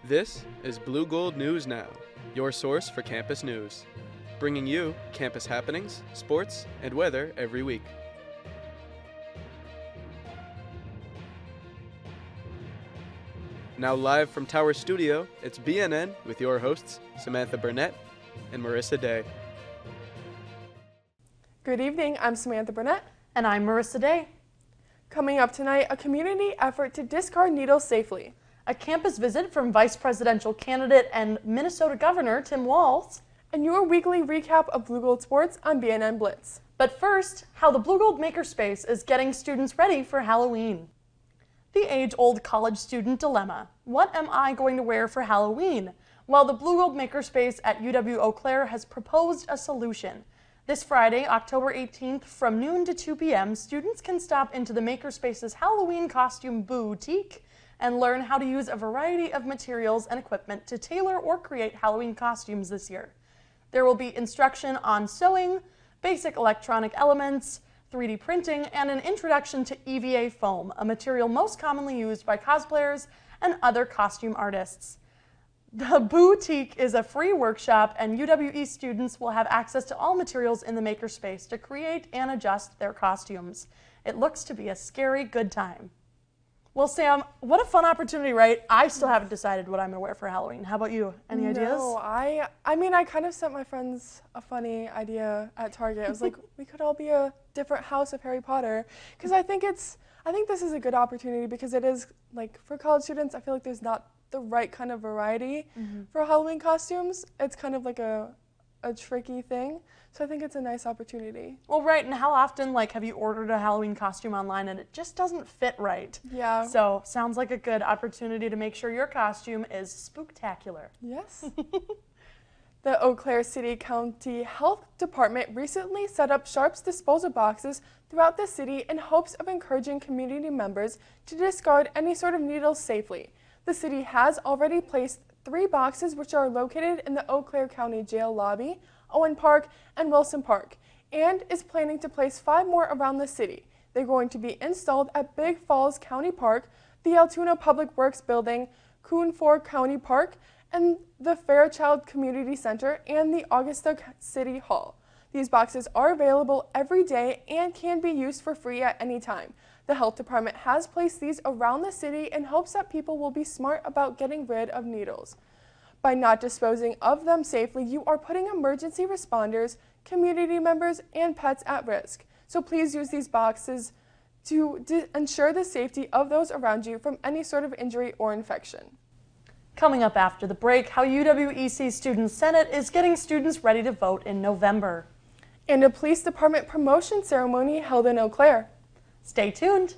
This is Blue Gold News Now, your source for campus news, bringing you campus happenings, sports, and weather every week. Now live from Tower Studio, it's BNN with your hosts, Samantha Burnett and Marissa Day. Good evening, I'm Samantha Burnett. And I'm Marissa Day. Coming up tonight, a community effort to discard needles safely. A campus visit from Vice Presidential candidate and Minnesota Governor Tim Walz. And your weekly recap of Blue Gold Sports on BNN Blitz. But first, how the Blue Gold Makerspace is getting students ready for Halloween. The age-old college student dilemma. What am I going to wear for Halloween? Well, the Blue Gold Makerspace at UW Eau Claire has proposed a solution. This Friday, October 18th, from noon to 2 p.m., students can stop into the Makerspace's Halloween costume boutique and learn how to use a variety of materials and equipment to tailor or create Halloween costumes this year. There will be instruction on sewing, basic electronic elements, 3D printing, and an introduction to EVA foam, a material most commonly used by cosplayers and other costume artists. The boutique is a free workshop, and UWE students will have access to all materials in the makerspace to create and adjust their costumes. It looks to be a scary good time. Well, Sam, what a fun opportunity, right? I still haven't decided what I'm going to wear for Halloween. How about you? Any ideas? No, I kind of sent my friends a funny idea at Target. I was like, we could all be a different house of Harry Potter, because I think this is a good opportunity, because it is, like, for college students, I feel like there's not the right kind of variety for Halloween costumes. It's kind of like a tricky thing. So I think it's a nice opportunity. Well, right, and how often, like, have you ordered a Halloween costume online and it just doesn't fit right? Yeah. So sounds like a good opportunity to make sure your costume is spooktacular. Yes. The Eau Claire City County Health Department recently set up Sharps disposal boxes throughout the city in hopes of encouraging community members to discard any sort of needles safely. The city has already placed 3 boxes, which are located in the Eau Claire County Jail lobby, Owen Park, and Wilson Park, and is planning to place 5 more around the city. They're going to be installed at Big Falls County Park, the Altoona Public Works Building, Coon Fork County Park, and the Fairchild Community Center, and the Augusta City Hall. These boxes are available every day and can be used for free at any time. The health department has placed these around the city in hopes that people will be smart about getting rid of needles. By not disposing of them safely, you are putting emergency responders, community members, and pets at risk. So please use these boxes to ensure the safety of those around you from any sort of injury or infection. Coming up after the break, how UWEC Student Senate is getting students ready to vote in November. And a police department promotion ceremony held in Eau Claire. Stay tuned.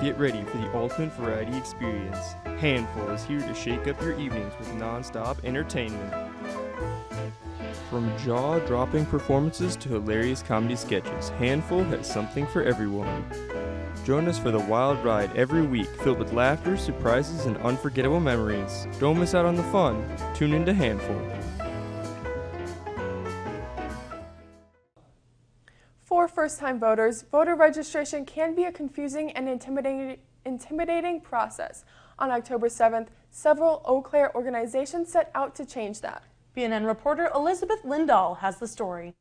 Get ready for the ultimate variety experience. Handful is here to shake up your evenings with non-stop entertainment. From jaw-dropping performances to hilarious comedy sketches, Handful has something for everyone. Join us for the wild ride every week, filled with laughter, surprises, and unforgettable memories. Don't miss out on the fun. Tune into Handful. For first-time voters, voter registration can be a confusing and intimidating process. On October 7th, several Eau Claire organizations set out to change that. BNN reporter Elizabeth Lindahl has the story.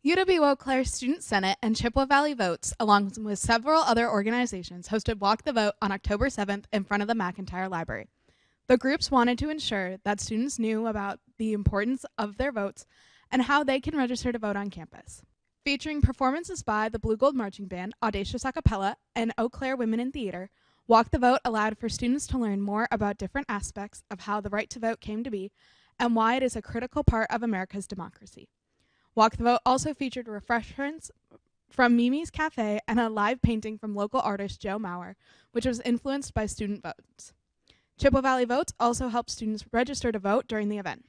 UW Eau Claire Student Senate and Chippewa Valley Votes, along with several other organizations, hosted Walk the Vote on October 7th in front of the McIntyre Library. The groups wanted to ensure that students knew about the importance of their votes and how they can register to vote on campus. Featuring performances by the Blue Gold Marching Band, Audacious Acapella, and Eau Claire Women in Theater, Walk the Vote allowed for students to learn more about different aspects of how the right to vote came to be and why it is a critical part of America's democracy. Walk the Vote also featured refreshments from Mimi's Cafe and a live painting from local artist Joe Mauer, which was influenced by student votes. Chippewa Valley Votes also helped students register to vote during the event.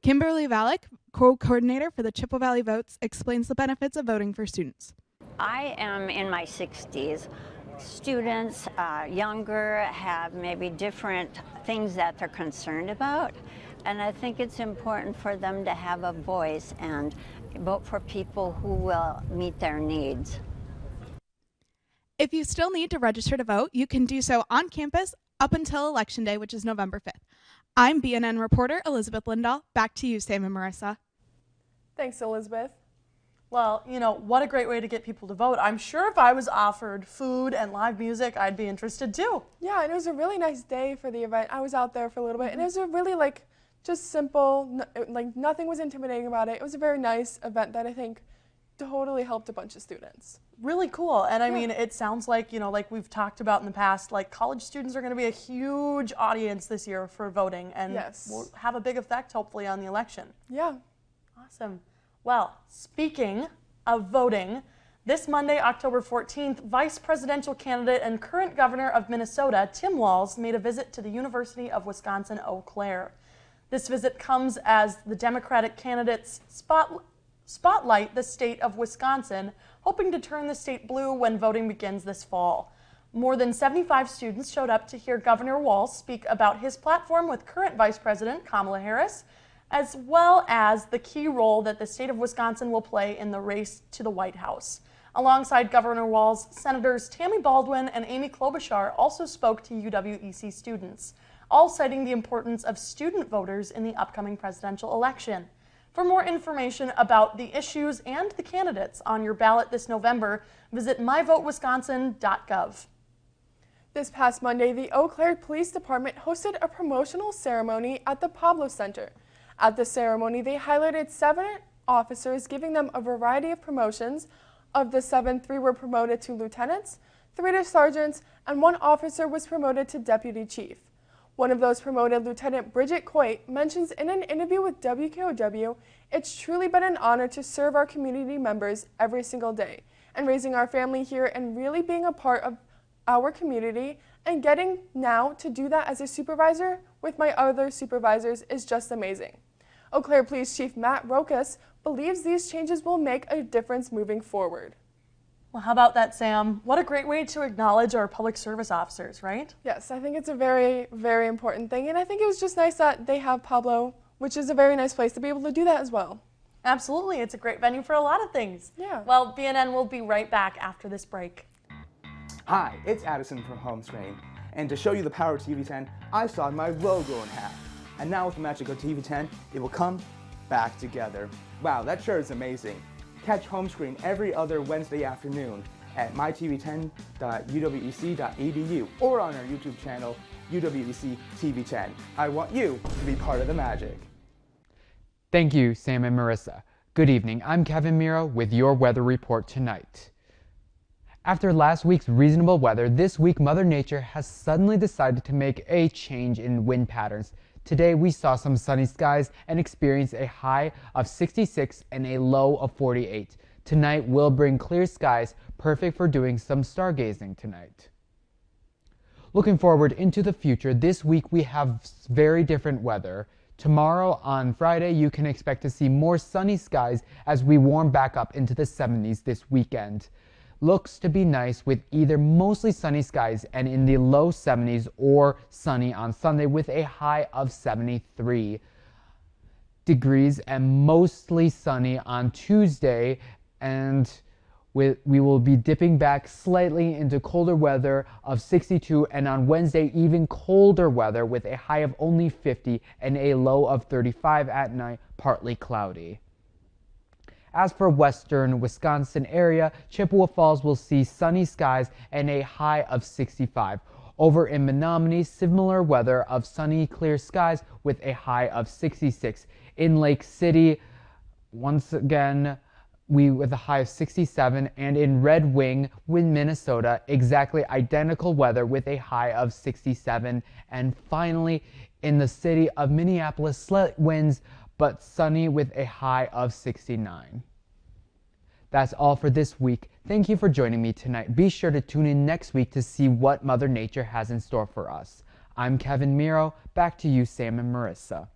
Kimberly Valek, co-coordinator for the Chippewa Valley Votes, explains the benefits of voting for students. I am in my 60s. Students, younger, have maybe different things that they're concerned about. And I think it's important for them to have a voice and vote for people who will meet their needs. If you still need to register to vote, you can do so on campus up until Election Day, which is November 5th. I'm BNN reporter Elizabeth Lindahl. Back to you, Sam and Marissa. Thanks, Elizabeth. Well, what a great way to get people to vote. I'm sure if I was offered food and live music, I'd be interested too. Yeah, and it was a really nice day for the event. I was out there for a little bit, and it was a really just simple, nothing was intimidating about it. It was a very nice event that I think totally helped a bunch of students. Really cool. And I mean, it sounds like, like we've talked about in the past, college students are going to be a huge audience this year for voting and will have a big effect hopefully on the election. Yeah. Awesome. Well, speaking of voting, this Monday, October 14th, Vice Presidential candidate and current governor of Minnesota, Tim Walz, made a visit to the University of Wisconsin-Eau Claire. This visit comes as the Democratic candidates spotlight the state of Wisconsin, hoping to turn the state blue when voting begins this fall. More than 75 students showed up to hear Governor Walz speak about his platform with current Vice President Kamala Harris, as well as the key role that the state of Wisconsin will play in the race to the White House. Alongside Governor Walz, Senators Tammy Baldwin and Amy Klobuchar also spoke to UWEC students, all citing the importance of student voters in the upcoming presidential election. For more information about the issues and the candidates on your ballot this November, visit myvotewisconsin.gov. This past Monday, the Eau Claire Police Department hosted a promotional ceremony at the Pablo Center. At the ceremony, they highlighted 7 officers, giving them a variety of promotions. Of the 7, 3 were promoted to lieutenants, 3 to sergeants, and 1 officer was promoted to deputy chief. One of those promoted, Lieutenant Bridget Coit, mentions in an interview with WKOW, "It's truly been an honor to serve our community members every single day, and raising our family here and really being a part of our community, and getting now to do that as a supervisor with my other supervisors is just amazing." Eau Claire Police Chief Matt Rokas believes these changes will make a difference moving forward. Well, how about that, Sam? What a great way to acknowledge our public service officers, right? Yes, I think it's a very, very important thing, and I think it was just nice that they have Pablo, which is a very nice place to be able to do that as well. Absolutely, it's a great venue for a lot of things. Yeah. Well, BNN will be right back after this break. Hi, it's Addison from Home Screen, and to show you the power of TV10, I sawed my logo in half. And now with the magic of TV10, it will come back together. Wow, that sure is amazing. Catch Home Screen every other Wednesday afternoon at mytv10.uwec.edu or on our YouTube channel, UWEC TV10. I want you to be part of the magic. Thank you, Sam and Marissa. Good evening. I'm Kevin Miro with your weather report tonight. After last week's reasonable weather, this week Mother Nature has suddenly decided to make a change in wind patterns. Today we saw some sunny skies and experienced a high of 66 and a low of 48. Tonight will bring clear skies, perfect for doing some stargazing tonight. Looking forward into the future, this week we have very different weather. Tomorrow on Friday you can expect to see more sunny skies as we warm back up into the 70s this weekend. Looks to be nice with either mostly sunny skies and in the low 70s or sunny on Sunday with a high of 73 degrees and mostly sunny on Tuesday, and we will be dipping back slightly into colder weather of 62, and on Wednesday even colder weather with a high of only 50 and a low of 35 at night, partly cloudy. As for western Wisconsin area, Chippewa Falls will see sunny skies and a high of 65. Over in Menominee, similar weather of sunny, clear skies with a high of 66. In Lake City, once again, with a high of 67, and in Red Wing, Minnesota, exactly identical weather with a high of 67. And finally, in the city of Minneapolis, slight winds, but sunny with a high of 69. That's all for this week. Thank you for joining me tonight. Be sure to tune in next week to see what Mother Nature has in store for us. I'm Kevin Miro. Back to you, Sam and Marissa.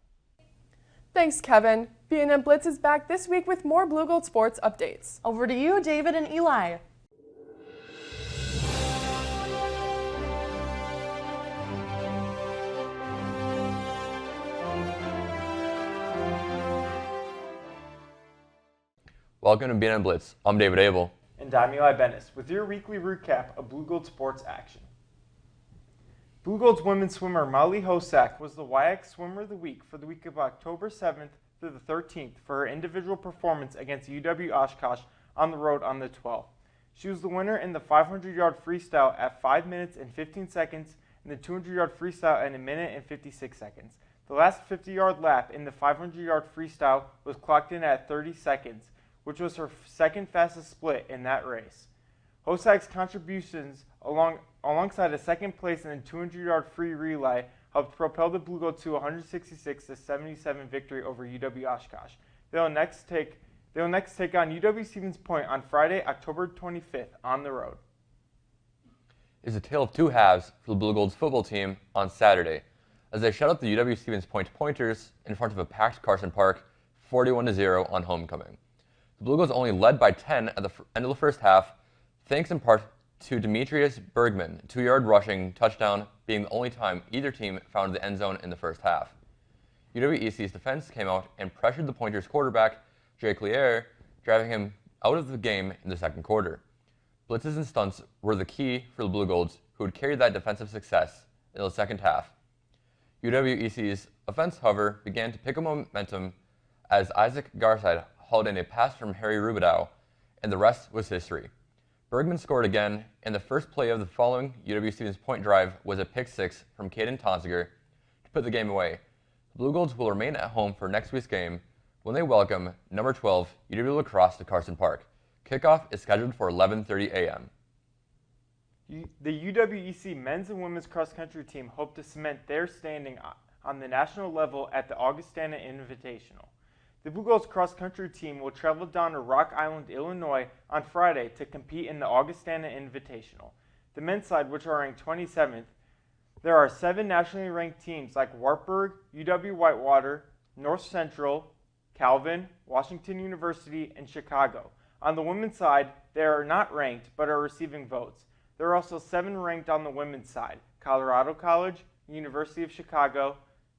Thanks, Kevin. BNN Blitz is back this week with more Blue Gold sports updates. Over to you, David and Eli. Welcome to BNN Blitz. I'm David Abel. And I'm Eli Bennis with your weekly recap of Blue Gold sports action. Blue Gold's women's swimmer Molly Hosak was the WIAC Swimmer of the Week for the week of October 7th through the 13th for her individual performance against UW Oshkosh on the road on the 12th. She was the winner in the 500-yard freestyle at 5 minutes and 15 seconds and the 200-yard freestyle at 1 minute and 56 seconds. The last 50-yard lap in the 500-yard freestyle was clocked in at 30 seconds, which was her second fastest split in that race. Hosak's contributions alongside a second place in the 200-yard free relay helped propel the Blue Gold to a 166-77 victory over UW Oshkosh. They'll next take on UW Stevens Point on Friday, October 25th on the road. It's a tale of two halves for the Blue Gold's football team on Saturday, as they shut out the UW Stevens Point Pointers in front of a packed Carson Park, 41-0 on homecoming. The Blue Gold's only led by 10 at the end of the first half, thanks in part to Demetrius Bergman, 2-yard rushing touchdown being the only time either team found the end zone in the first half. UW-EC's defense came out and pressured the Pointers quarterback, Jake Lier, driving him out of the game in the second quarter. Blitzes and stunts were the key for the Blue Golds, who had carried that defensive success in the second half. UW-EC's offense, however, began to pick up momentum as Isaac Garside hauled in a pass from Harry Rubidow, and the rest was history. Bergman scored again, and the first play of the following UW-Stevens Point drive was a pick-6 from Caden Tonsiger to put the game away. The Blue Golds will remain at home for next week's game when they welcome number 12 UW Lacrosse to Carson Park. Kickoff is scheduled for 11:30 a.m. The UW-EC men's and women's cross-country team hope to cement their standing on the national level at the Augustana Invitational. The Blue Gold's cross-country team will travel down to Rock Island, Illinois on Friday to compete in the Augustana Invitational. The men's side, which are ranked 27th, there are 7 nationally ranked teams like Wartburg, UW-Whitewater, North Central, Calvin, Washington University, and Chicago. On the women's side, they are not ranked but are receiving votes. There are also 7 ranked on the women's side: Colorado College, University of Chicago,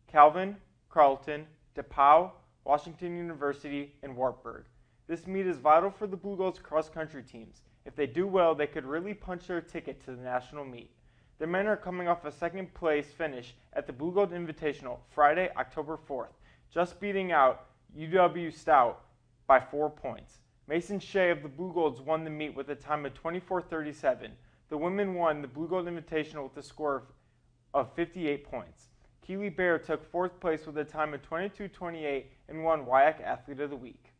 Calvin, Carleton, DePauw, Washington University, and Wartburg. This meet is vital for the Blue Gold's cross-country teams. If they do well, they could really punch their ticket to the national meet. The men are coming off a second-place finish at the Blue Gold Invitational Friday, October 4th, just beating out UW Stout by 4 points. Mason Shea of the Blue Golds won the meet with a time of 24:37. The women won the Blue Gold Invitational with a score of 58 points. Keely Bear took 4th place with a time of 22:28 and won WIAC Athlete of the Week.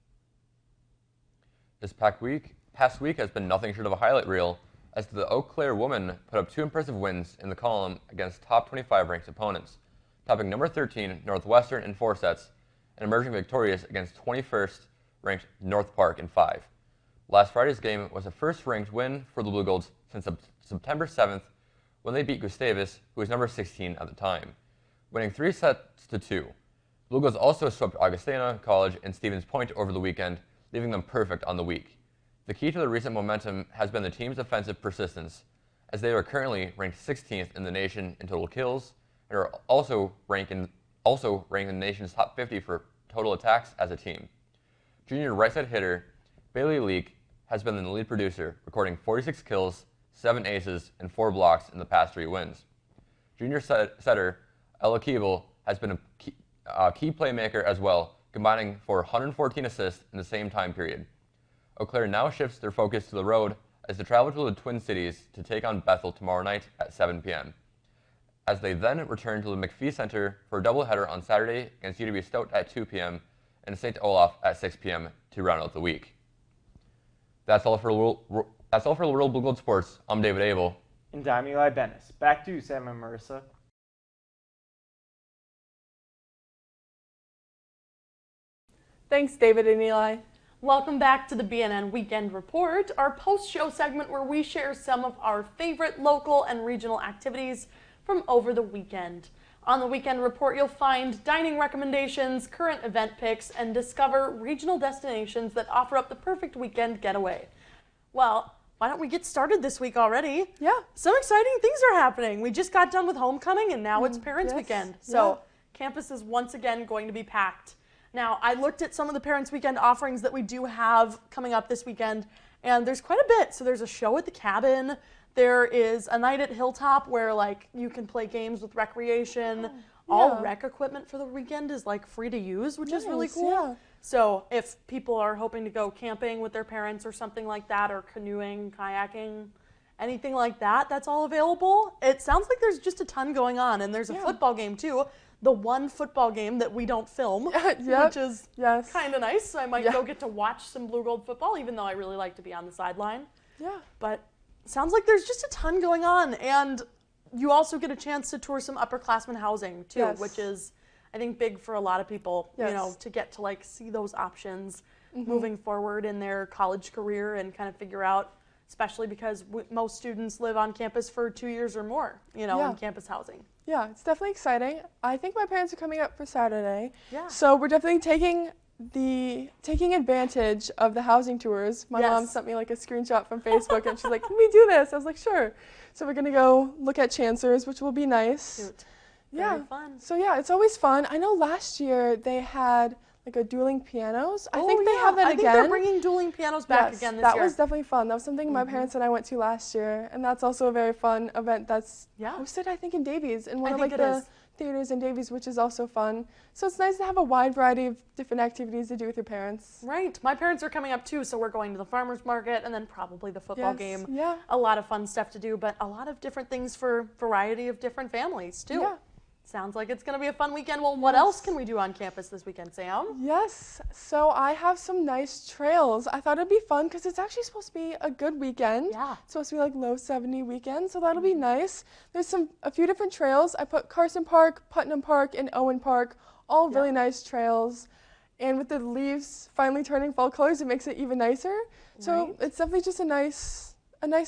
This past week has been nothing short of a highlight reel, as the Eau Claire women put up 2 impressive wins in the column against top 25 ranked opponents, topping number 13 Northwestern in 4 sets and emerging victorious against 21st ranked North Park in 5. Last Friday's game was a first-ranked win for the Blue Golds since September 7th when they beat Gustavus, who was number 16 at the time, winning 3-2. Blue Golds also swept Augustana College and Stevens Point over the weekend, leaving them perfect on the week. The key to the recent momentum has been the team's offensive persistence, as they are currently ranked 16th in the nation in total kills and are also ranked in the nation's top 50 for total attacks as a team. Junior right-side hitter Bailey Leake has been the lead producer, recording 46 kills, 7 aces, and 4 blocks in the past 3 wins. Junior setter Ella Keeble has been a key playmaker as well, combining for 114 assists in the same time period. Eau Claire now shifts their focus to the road as they travel to the Twin Cities to take on Bethel tomorrow night at 7 p.m. As they then return to the McPhee Center for a doubleheader on Saturday against UW Stout at 2 p.m. and St. Olaf at 6 p.m. to round out the week. That's all for World Blue Gold Sports. I'm David Abel. And I'm Eli Bennis. Back to you, Sam and Marissa. Thanks, David and Eli. Welcome back to the BNN Weekend Report, our post-show segment where we share some of our favorite local and regional activities from over the weekend. On the Weekend Report, you'll find dining recommendations, current event picks, and discover regional destinations that offer up the perfect weekend getaway. Well, why don't we get started this week already? Yeah. Some exciting things are happening. We just got done with homecoming, and now it's Parents Weekend. So campus is once again going to be packed. Now, I looked at some of the Parents Weekend offerings that we do have coming up this weekend, and there's quite a bit. So there's a show at the cabin, There is a night at Hilltop where like you can play games with recreation. All rec equipment for the weekend is like free to use, which is really cool. Yeah. So if people are hoping to go camping with their parents or something like that, or canoeing, kayaking, anything like that, that's all available. It sounds like there's just a ton going on, and there's a football game too. The one football game that we don't film, which is kind of nice. So I might go get to watch some Blue Gold football, even though I really like to be on the sideline. Yeah. But sounds like there's just a ton going on, and you also get a chance to tour some upperclassmen housing too, which is, I think, big for a lot of people, you know, to get to like see those options moving forward in their college career and kind of figure out, especially because most students live on campus for 2 years or more, you know, in campus housing. Yeah, it's definitely exciting. I think my parents are coming up for Saturday. Yeah. So we're definitely taking advantage of the housing tours. My mom sent me like a screenshot from Facebook and she's like, "Can we do this?" I was like, "Sure." So we're gonna go look at Chancellors, which will be nice. Cute. Yeah. Very fun. So yeah, it's always fun. I know last year they had like a dueling pianos. I think they have that again. I think they're bringing dueling pianos back again this year. That was definitely fun. That was something my parents and I went to last year, and that's also a very fun event that's hosted, I think, in Davies, in one of like the theaters in Davies, which is also fun. So it's nice to have a wide variety of different activities to do with your parents. Right. My parents are coming up too, so we're going to the farmer's market and then probably the football game. Yeah. A lot of fun stuff to do, but a lot of different things for variety of different families too. Yeah. Sounds like it's going to be a fun weekend. Well, what else can we do on campus this weekend, Sam? Yes. So I have some nice trails. I thought it'd be fun because it's actually supposed to be a good weekend. Yeah. It's supposed to be like low 70 weekend, so that'll be nice. There's a few different trails. I put Carson Park, Putnam Park, and Owen Park, all really nice trails. And with the leaves finally turning fall colors, it makes it even nicer. So it's definitely just a nice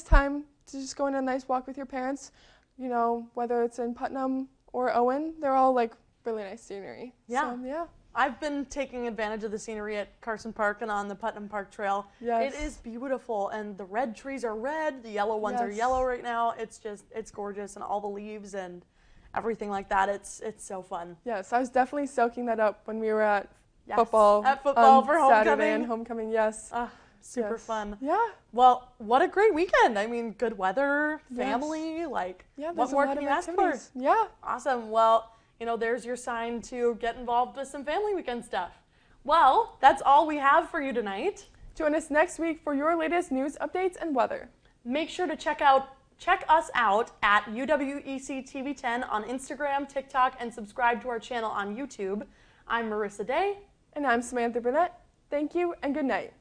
time to just go on a nice walk with your parents. You know, whether it's in Putnam or Owen, they're all like really nice scenery. Yeah. So, yeah. I've been taking advantage of the scenery at Carson Park and on the Putnam Park Trail. Yes. It is beautiful, and the red trees are red, the yellow ones are yellow right now. It's gorgeous, and all the leaves and everything like that. It's so fun. Yes, I was definitely soaking that up when we were at football. At football for homecoming. Saturday and homecoming, yes. Super fun. Yeah. Well, what a great weekend. I mean, good weather, family, like, what more can you ask for? Yeah. Awesome. Well, you know, there's your sign to get involved with some family weekend stuff. Well, that's all we have for you tonight. Join us next week for your latest news updates and weather. Make sure to check us out at UWEC TV 10 on Instagram, TikTok, and subscribe to our channel on YouTube. I'm Marissa Day. And I'm Samantha Burnett. Thank you and good night.